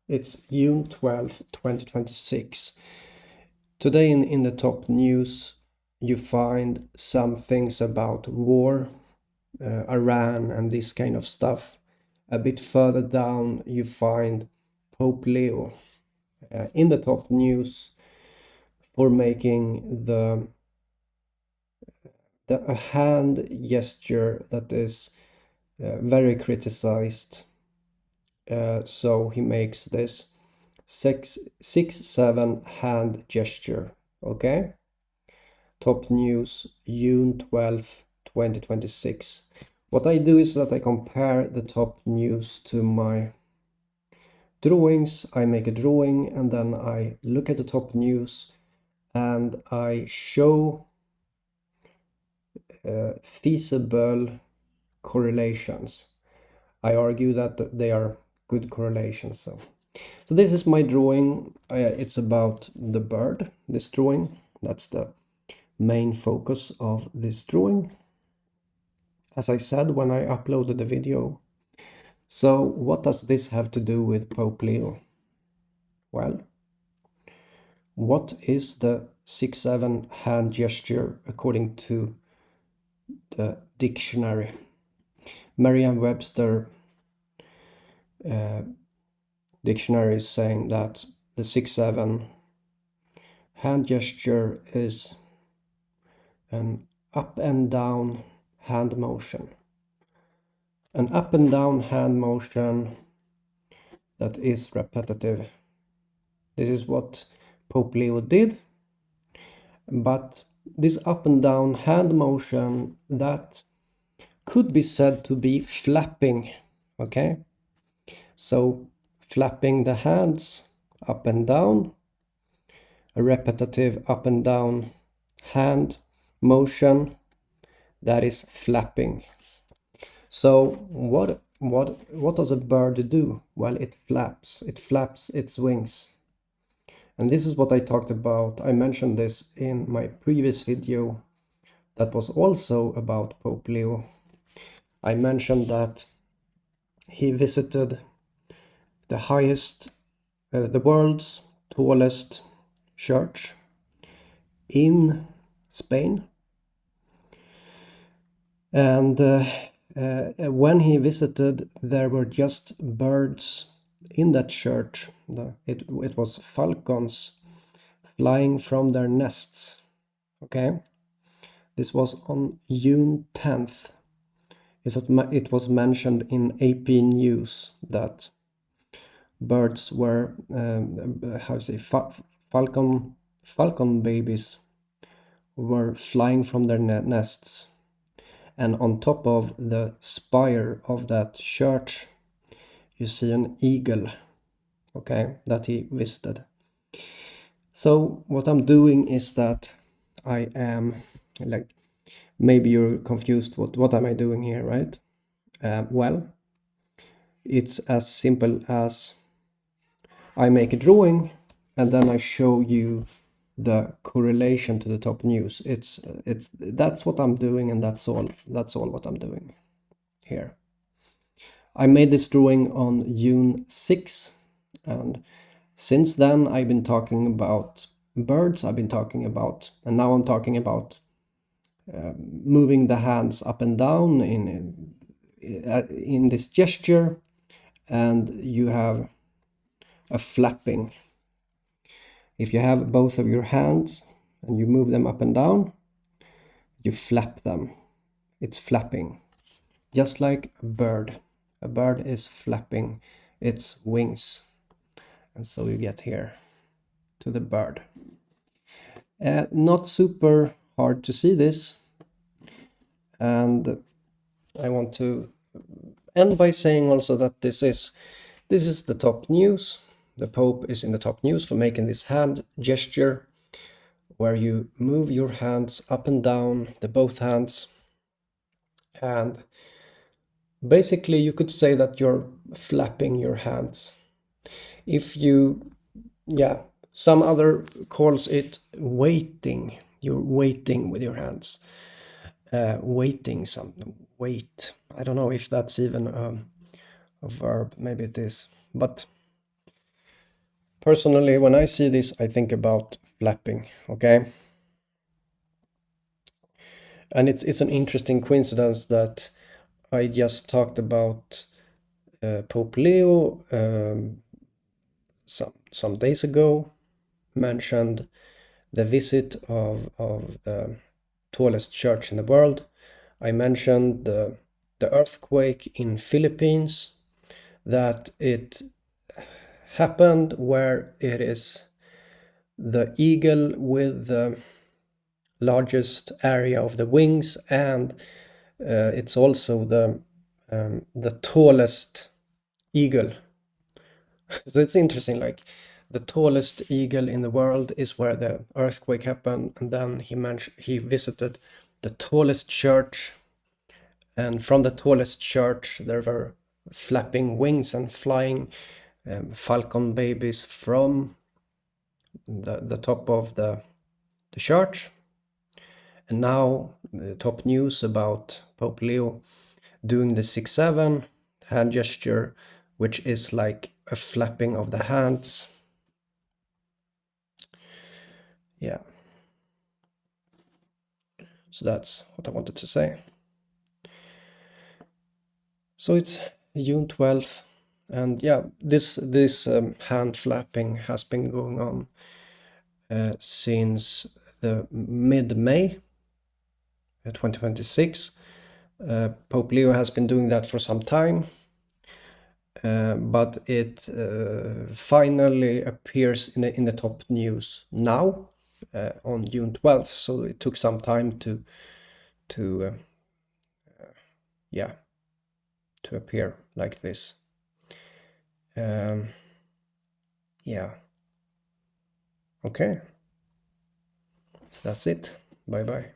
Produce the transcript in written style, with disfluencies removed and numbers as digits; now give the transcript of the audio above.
It's June 12th, 2026. Today in the top news, you find some things about war, Iran and this kind of stuff. A bit further down, you find Pope Leo in the top news for making a hand gesture that is very criticized. So he makes this 6-7 hand gesture. Okay, top news June 12th, 2026. What I do is that I compare the top news to my drawings. I make a drawing and then I look at the top news and I show feasible correlations. I argue that they are good correlations. So this is my drawing. It's about the bird, this drawing. That's the main focus of this drawing, as I said when I uploaded the video. So what does this have to do with Pope Leo? Well, what is the 6-7 hand gesture according to the dictionary? Merriam-Webster dictionary is saying that the 6-7 hand gesture is an up and down hand motion. An up and down hand motion that is repetitive. This is what Pope Leo did, but this up and down hand motion that could be said to be flapping, okay? So flapping the hands up and down, a repetitive up and down hand motion that is flapping. So what does a bird do? Well, it flaps its wings. And this is what I talked about. I mentioned this in my previous video that was also about Pope Leo. I mentioned that he visited the world's tallest church in Spain. And when he visited, there were just birds in that church. It was falcons flying from their nests. Okay, this was on June 10th. It was mentioned in AP News that birds were falcon babies were flying from their nests, and on top of the spire of that church you see an eagle, okay, that he visited. So what I'm doing is that I am like, maybe you're confused, what am I doing here, right? Well, it's as simple as I make a drawing and then I show you the correlation to the top news. That's what I'm doing, and that's all what I'm doing here. I made this drawing on June 6th, and since then I've been talking about birds. And now I'm talking about moving the hands up and down in this gesture, and you have a flapping. If you have both of your hands and you move them up and down, you flap them. It's flapping, just like a bird. A bird is flapping its wings, and so you get here to the bird. Not super hard to see this, and I want to end by saying also that this is the top news. The Pope is in the top news for making this hand gesture where you move your hands up and down, both hands, and basically you could say that you're flapping your hands. If you, some other calls it waiting. You're waiting with your hands. Waiting something. Wait. I don't know if that's even a verb. Maybe it is. But Personally, when I see this, I think about flapping, okay? And it's an interesting coincidence that I just talked about Pope Leo some days ago, mentioned the visit of the tallest church in the world. I mentioned the earthquake in Philippines, that it happened where it is the eagle with the largest area of the wings, and it's also the tallest eagle. So it's interesting, like the tallest eagle in the world is where the earthquake happened, and then he visited the tallest church, and from the tallest church there were flapping wings and flying falcon babies from the top of the church. And now top news about Pope Leo doing the 6-7 hand gesture, which is like a flapping of the hands. Yeah. So that's what I wanted to say. So it's June 12th, and yeah, this hand flapping has been going on since the mid-May 2026. Pope Leo has been doing that for some time, but it finally appears in the top news now on June 12th. So it took some time to appear like this. Yeah. Okay. So that's it. Bye bye.